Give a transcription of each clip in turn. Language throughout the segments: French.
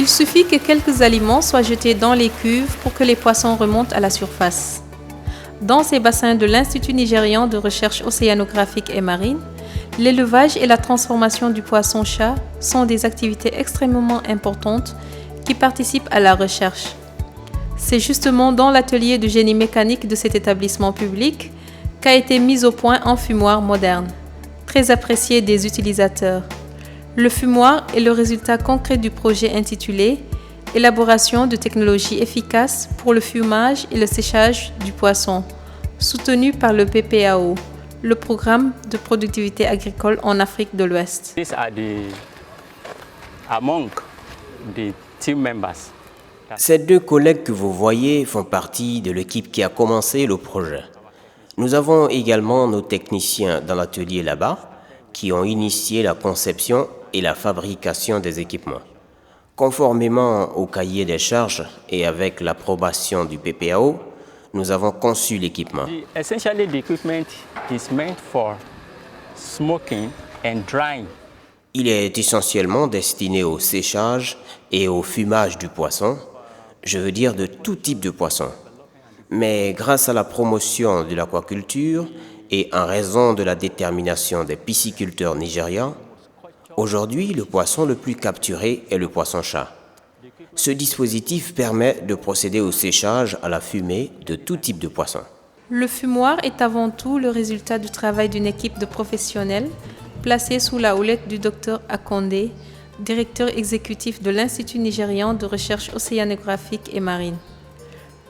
Il suffit que quelques aliments soient jetés dans les cuves pour que les poissons remontent à la surface. Dans ces bassins de l'Institut nigérian de recherche océanographique et marine, l'élevage et la transformation du poisson-chat sont des activités extrêmement importantes qui participent à la recherche. C'est justement dans l'atelier de génie mécanique de cet établissement public qu'a été mis au point un fumoir moderne, très apprécié des utilisateurs. Le fumoir est le résultat concret du projet intitulé « Élaboration de technologies efficaces pour le fumage et le séchage du poisson », soutenu par le PPAO, le Programme de productivité agricole en Afrique de l'Ouest. These are among the team members. Ces deux collègues que vous voyez font partie de l'équipe qui a commencé le projet. Nous avons également nos techniciens dans l'atelier là-bas qui ont initié la conception et la fabrication des équipements. Conformément au cahier des charges et avec l'approbation du PPAO, nous avons conçu l'équipement. Essentially, the equipment is meant for smoking and drying. Il est essentiellement destiné au séchage et au fumage du poisson, je veux dire de tout type de poisson. Mais grâce à la promotion de l'aquaculture et en raison de la détermination des pisciculteurs nigérians, aujourd'hui le poisson le plus capturé est le poisson-chat. Ce dispositif permet de procéder au séchage à la fumée de tout type de poisson. Le fumoir est avant tout le résultat du travail d'une équipe de professionnels placée sous la houlette du Dr Akande, directeur exécutif de l'Institut nigérian de recherche océanographique et marine.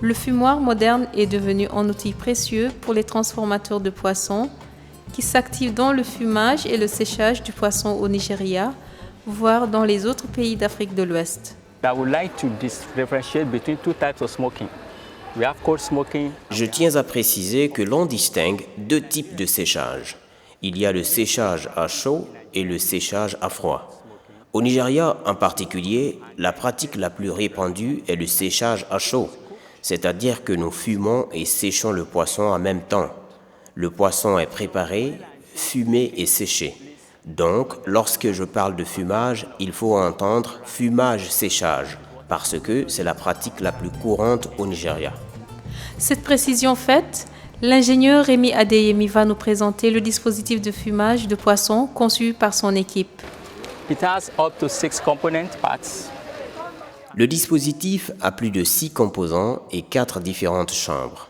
Le fumoir moderne est devenu un outil précieux pour les transformateurs de poissons qui s'activent dans le fumage et le séchage du poisson au Nigeria, voire dans les autres pays d'Afrique de l'Ouest. I would like to differentiate between two types of smoking. We have cold smoking. Je tiens à préciser que l'on distingue deux types de séchage. Il y a le séchage à chaud et le séchage à froid. Au Nigeria en particulier, la pratique la plus répandue est le séchage à chaud, c'est-à-dire que nous fumons et séchons le poisson en même temps. Le poisson est préparé, fumé et séché. Donc, lorsque je parle de fumage, il faut entendre fumage-séchage, parce que c'est la pratique la plus courante au Nigeria. Cette précision faite, l'ingénieur Rémi Adeyemi va nous présenter le dispositif de fumage de poisson conçu par son équipe. It has up to 6 component parts. Le dispositif a plus de 6 composants et 4 différentes chambres.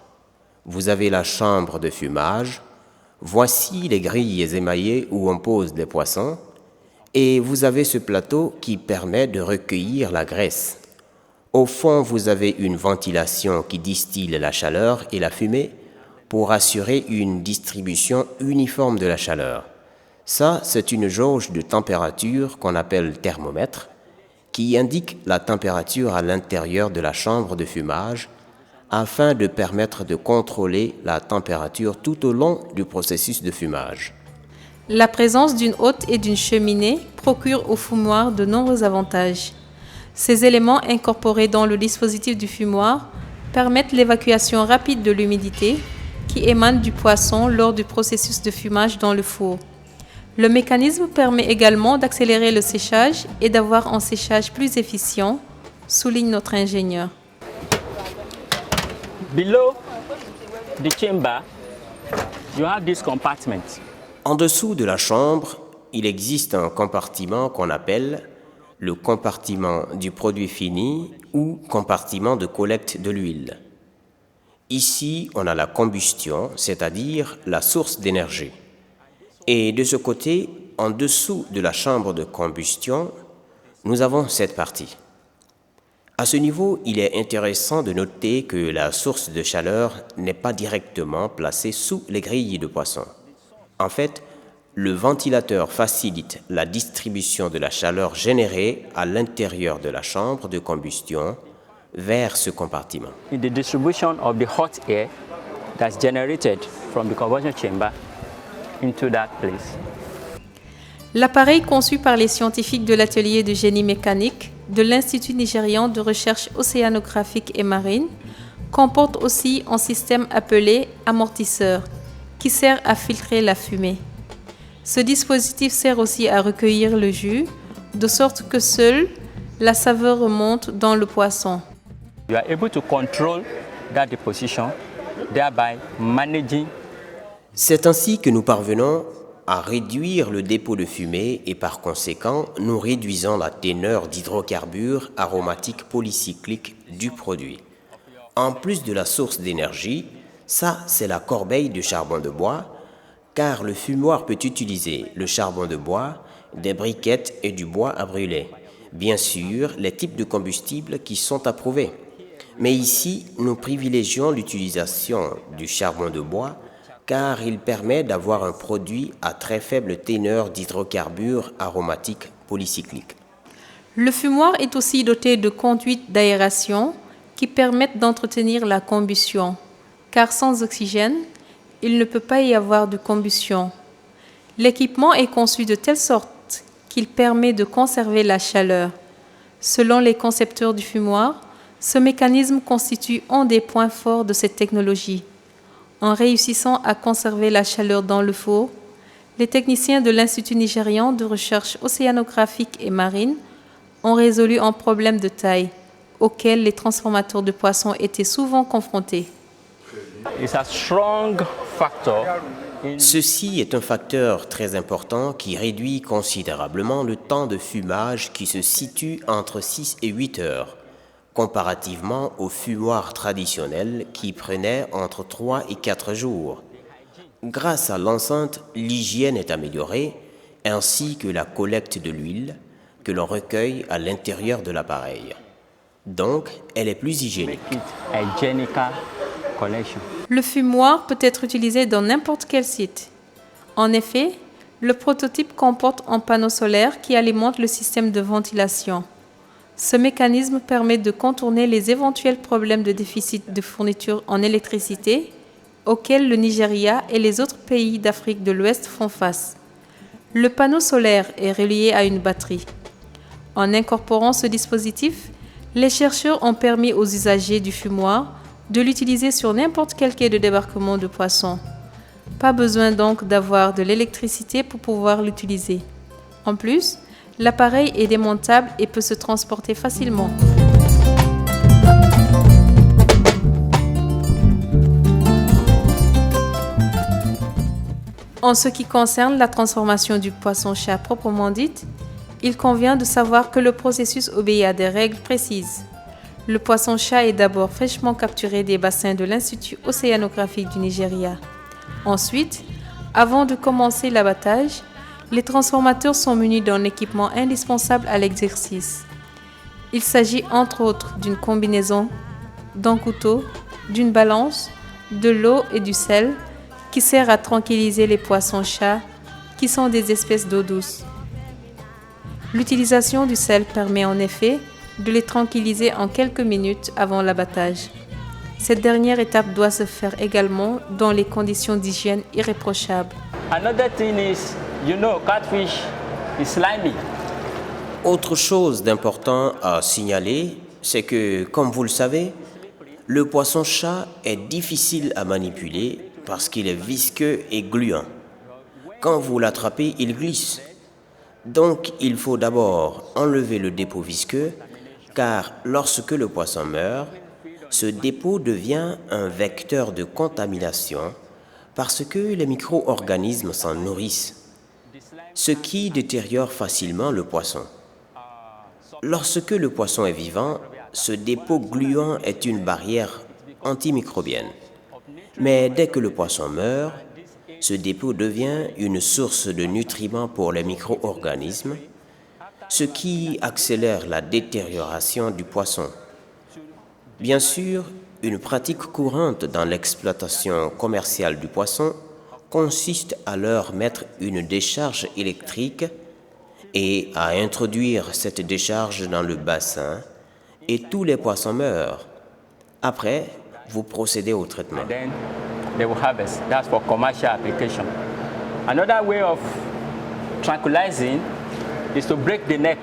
Vous avez la chambre de fumage. Voici les grilles émaillées où on pose les poissons et vous avez ce plateau qui permet de recueillir la graisse. Au fond, vous avez une ventilation qui distille la chaleur et la fumée pour assurer une distribution uniforme de la chaleur. Ça, c'est une jauge de température qu'on appelle thermomètre qui indique la température à l'intérieur de la chambre de fumage afin de permettre de contrôler la température tout au long du processus de fumage. La présence d'une hotte et d'une cheminée procure au fumoir de nombreux avantages. Ces éléments incorporés dans le dispositif du fumoir permettent l'évacuation rapide de l'humidité qui émane du poisson lors du processus de fumage dans le four. Le mécanisme permet également d'accélérer le séchage et d'avoir un séchage plus efficient, souligne notre ingénieur. Below the chamber, you have this compartment. En dessous de la chambre, il existe un compartiment qu'on appelle le compartiment du produit fini ou compartiment de collecte de l'huile. Ici, on a la combustion, c'est-à-dire la source d'énergie. Et de ce côté, en dessous de la chambre de combustion, nous avons cette partie. À ce niveau, il est intéressant de noter que la source de chaleur n'est pas directement placée sous les grilles de poisson. En fait, le ventilateur facilite la distribution de la chaleur générée à l'intérieur de la chambre de combustion vers ce compartiment. In the distribution of the hot air that's generated from the combustion chamber into that place. L'appareil conçu par les scientifiques de l'atelier de génie mécanique de l'Institut nigérian de recherche océanographique et marine comporte aussi un système appelé amortisseur qui sert à filtrer la fumée. Ce dispositif sert aussi à recueillir le jus, de sorte que seule La saveur remonte dans le poisson. You are able to control that deposition, thereby managing. C'est ainsi que nous parvenons à réduire le dépôt de fumée et par conséquent, nous réduisons la teneur d'hydrocarbures aromatiques polycycliques du produit. En plus de la source d'énergie, ça c'est la corbeille du charbon de bois, car le fumoir peut utiliser le charbon de bois, des briquettes et du bois à brûler. Bien sûr, les types de combustibles qui sont approuvés. Mais ici, nous privilégions l'utilisation du charbon de bois car il permet d'avoir un produit à très faible teneur d'hydrocarbures aromatiques polycycliques. Le fumoir est aussi doté de conduites d'aération qui permettent d'entretenir la combustion, car sans oxygène, il ne peut pas y avoir de combustion. L'équipement est conçu de telle sorte qu'il permet de conserver la chaleur. Selon les concepteurs du fumoir, ce mécanisme constitue un des points forts de cette technologie. En réussissant à conserver la chaleur dans le four, les techniciens de l'Institut nigérian de recherche océanographique et marine ont résolu un problème de taille auquel les transformateurs de poissons étaient souvent confrontés. Ceci est un facteur très important qui réduit considérablement le temps de fumage qui se situe entre 6 et 8 heures, comparativement au fumoir traditionnel qui prenait entre 3 et 4 jours. Grâce à l'enceinte, l'hygiène est améliorée, ainsi que la collecte de l'huile que l'on recueille à l'intérieur de l'appareil. Donc, elle est plus hygiénique. Le fumoir peut être utilisé dans n'importe quel site. En effet, le prototype comporte un panneau solaire qui alimente le système de ventilation. Ce mécanisme permet de contourner les éventuels problèmes de déficit de fourniture en électricité auxquels le Nigeria et les autres pays d'Afrique de l'Ouest font face. Le panneau solaire est relié à une batterie. En incorporant ce dispositif, les chercheurs ont permis aux usagers du fumoir de l'utiliser sur n'importe quel quai de débarquement de poissons. Pas besoin donc d'avoir de l'électricité pour pouvoir l'utiliser. En plus, l'appareil est démontable et peut se transporter facilement. En ce qui concerne la transformation du poisson-chat proprement dite, il convient de savoir que le processus obéit à des règles précises. Le poisson-chat est d'abord fraîchement capturé des bassins de l'Institut océanographique du Nigeria. Ensuite, avant de commencer l'abattage, les transformateurs sont munis d'un équipement indispensable à l'exercice. Il s'agit entre autres d'une combinaison, d'un couteau, d'une balance, de l'eau et du sel qui sert à tranquilliser les poissons-chats qui sont des espèces d'eau douce. L'utilisation du sel permet en effet de les tranquilliser en quelques minutes avant l'abattage. Cette dernière étape doit se faire également dans les conditions d'hygiène irréprochables. Another thing is, catfish is slimy. Autre chose d'important à signaler, c'est que, comme vous le savez, le poisson-chat est difficile à manipuler parce qu'il est visqueux et gluant. Quand vous l'attrapez, il glisse. Donc, il faut d'abord enlever le dépôt visqueux, car lorsque le poisson meurt, ce dépôt devient un vecteur de contamination parce que les micro-organismes s'en nourrissent, ce qui détériore facilement le poisson. Lorsque le poisson est vivant, ce dépôt gluant est une barrière antimicrobienne. Mais dès que le poisson meurt, ce dépôt devient une source de nutriments pour les micro-organismes, ce qui accélère la détérioration du poisson. Bien sûr, une pratique courante dans l'exploitation commerciale du poisson consiste à leur mettre une décharge électrique et à introduire cette décharge dans le bassin et tous les poissons meurent. Après, vous procédez au traitement. Then they will harvest. That's for commercial application. Another way of tranquilizing is to break the neck.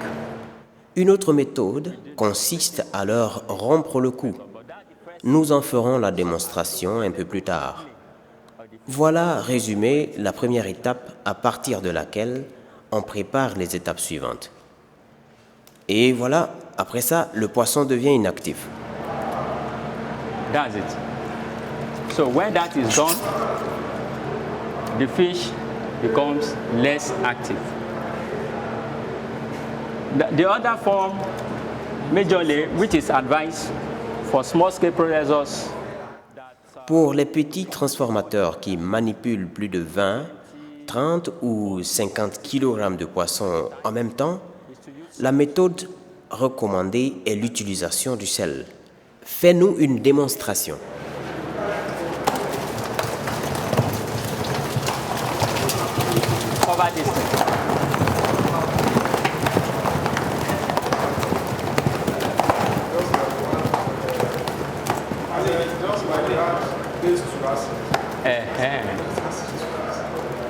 Une autre méthode consiste à leur rompre le cou. Nous en ferons la démonstration un peu plus tard. Voilà résumé la première étape à partir de laquelle on prépare les étapes suivantes. Et voilà, après ça, le poisson devient inactif. That's it. So when that is done, the fish becomes less active. The other form, majorly, which is advised for small-scale processors. Pour les petits transformateurs qui manipulent plus de 20, 30 ou 50 kg de poisson en même temps, la méthode recommandée est l'utilisation du sel. Fais-nous une démonstration. Cover this thing.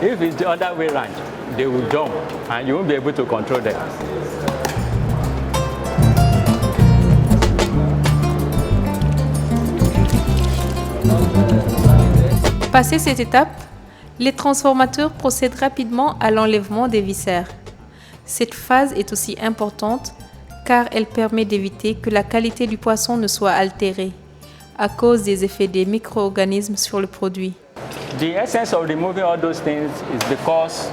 If it's the other way around, they will jump and you won't be able to control them. Passé cette étape, les transformateurs procèdent rapidement à l'enlèvement des viscères. Cette phase est aussi importante car elle permet d'éviter que la qualité du poisson ne soit altérée à cause des effets des micro-organismes sur le produit. The essence of removing all those things is because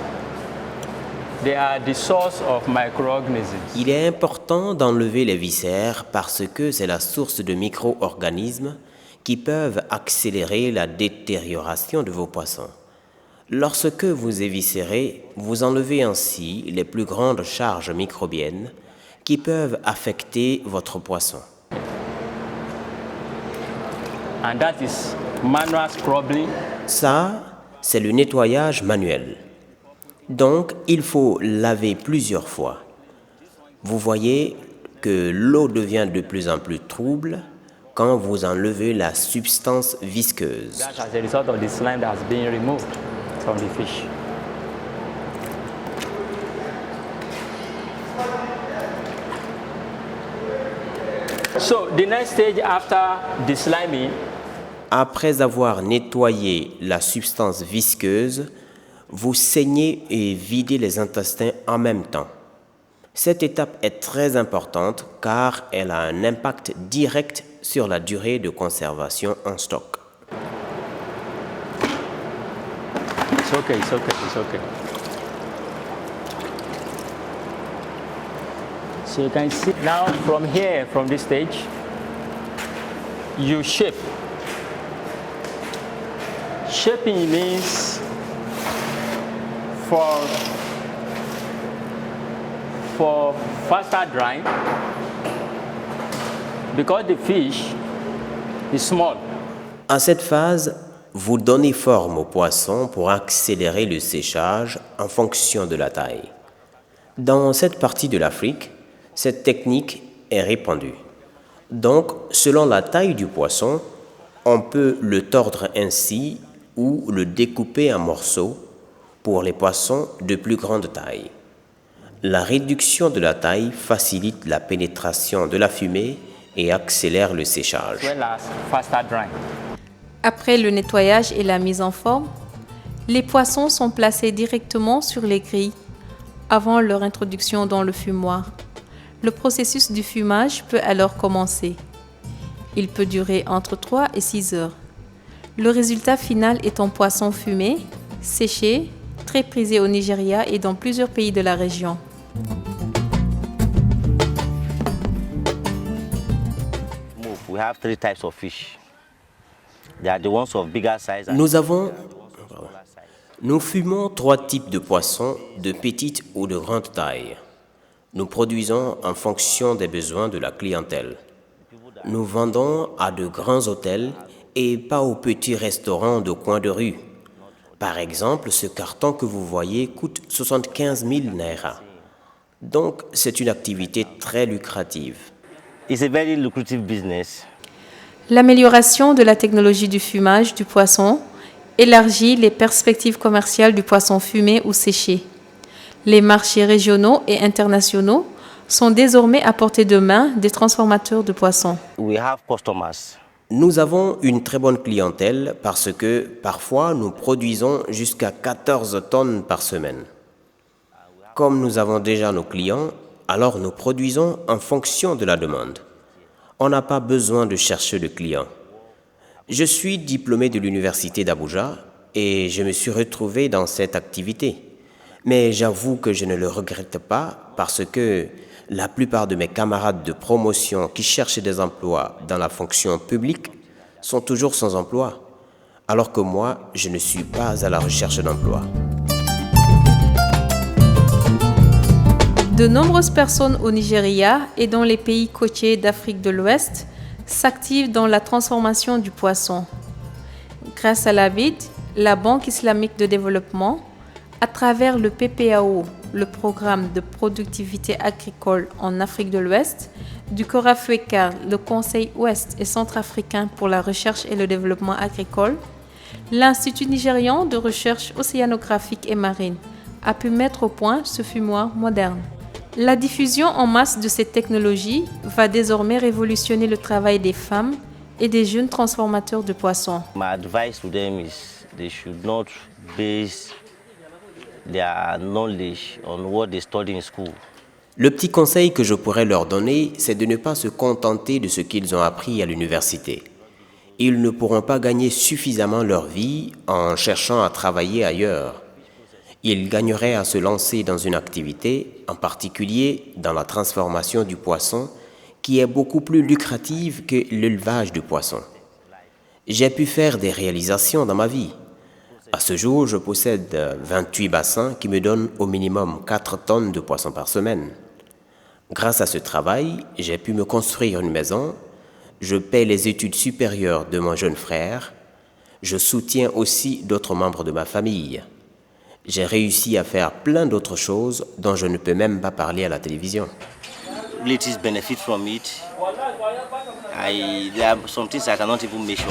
they are the source of microorganisms. Il est important d'enlever les viscères parce que c'est la source de micro-organismes qui peuvent accélérer la détérioration de vos poissons. Lorsque vous éviscérez, vous enlevez ainsi les plus grandes charges microbiennes qui peuvent affecter votre poisson. And that is manual scrubbing. Ça, c'est le nettoyage manuel. Donc, il faut laver plusieurs fois. Vous voyez que l'eau devient de plus en plus trouble quand vous enlevez la substance visqueuse. That's as a result of the slime that's being removed from the fish. So the next stage after desliming, Après avoir nettoyé la substance visqueuse, vous saignez et videz les intestins en même temps. Cette étape est très importante car elle a un impact direct sur la durée de conservation en stock. it's okay, it's okay, it's okay. So you can see now from here, from this stage, you shape. Shaping means for faster drying, because the fish is small. À cette phase, vous donnez forme au poisson pour accélérer le séchage en fonction de la taille. Dans cette partie de l'Afrique, cette technique est répandue. Donc, selon la taille du poisson, on peut le tordre ainsi ou le découper en morceaux pour les poissons de plus grande taille. La réduction de la taille facilite la pénétration de la fumée et accélère le séchage. As well as faster drying. Après le nettoyage et la mise en forme, les poissons sont placés directement sur les grilles avant leur introduction dans le fumoir. Le processus du fumage peut alors commencer. Il peut durer entre 3 et 6 heures. Le résultat final est un poisson fumé, séché, très prisé au Nigeria et dans plusieurs pays de la région. We have 3 types of fish. They are the ones of bigger size and Nous fumons 3 types de poissons de petite ou de grande taille. Nous produisons en fonction des besoins de la clientèle. Nous vendons à de grands hôtels et pas aux petits restaurants de coin de rue. Par exemple, ce carton que vous voyez coûte 75 000 naira. Donc, c'est une activité très lucrative. it's a very lucrative business. L'amélioration de la technologie du fumage du poisson élargit les perspectives commerciales du poisson fumé ou séché. Les marchés régionaux et internationaux sont désormais à portée de main des transformateurs de poissons. We have customers. Nous avons une très bonne clientèle parce que parfois nous produisons jusqu'à 14 tonnes par semaine. Comme nous avons déjà nos clients, Alors nous produisons en fonction de la demande. On n'a pas besoin de chercher de clients. Je suis diplômé de l'université d'Abuja et je me suis retrouvé dans cette activité. Mais j'avoue que je ne le regrette pas parce que la plupart de mes camarades de promotion qui cherchent des emplois dans la fonction publique sont toujours sans emploi, alors que moi, je ne suis pas à la recherche d'emploi. De nombreuses personnes au Nigeria et dans les pays côtiers d'Afrique de l'Ouest s'activent dans la transformation du poisson. Grâce à la BID, la Banque islamique de développement, à travers le PPAO, le programme de productivité agricole en Afrique de l'Ouest, du CORAFECA, le Conseil ouest et centrafricain pour la recherche et le développement agricole, l'Institut nigérian de recherche océanographique et marine a pu mettre au point ce fumoir moderne. La diffusion en masse de ces technologies va désormais révolutionner le travail des femmes et des jeunes transformateurs de poissons. My advice to them is they should not base their knowledge on what they study in school. Le petit conseil que je pourrais leur donner, c'est de ne pas se contenter de ce qu'ils ont appris à l'université. Ils ne pourront pas gagner suffisamment leur vie en cherchant à travailler ailleurs. Ils gagneraient à se lancer dans une activité, en particulier dans la transformation du poisson, qui est beaucoup plus lucrative que l'élevage du poisson. J'ai pu faire des réalisations dans ma vie. À ce jour, je possède 28 bassins qui me donnent au minimum 4 tonnes de poissons par semaine. Grâce à ce travail, j'ai pu me construire une maison, je paie les études supérieures de mon jeune frère, je soutiens aussi d'autres membres de ma famille. J'ai réussi à faire plein d'autres choses dont je ne peux même pas parler à la télévision. Relatives benefit from it. There are some things I cannot even mention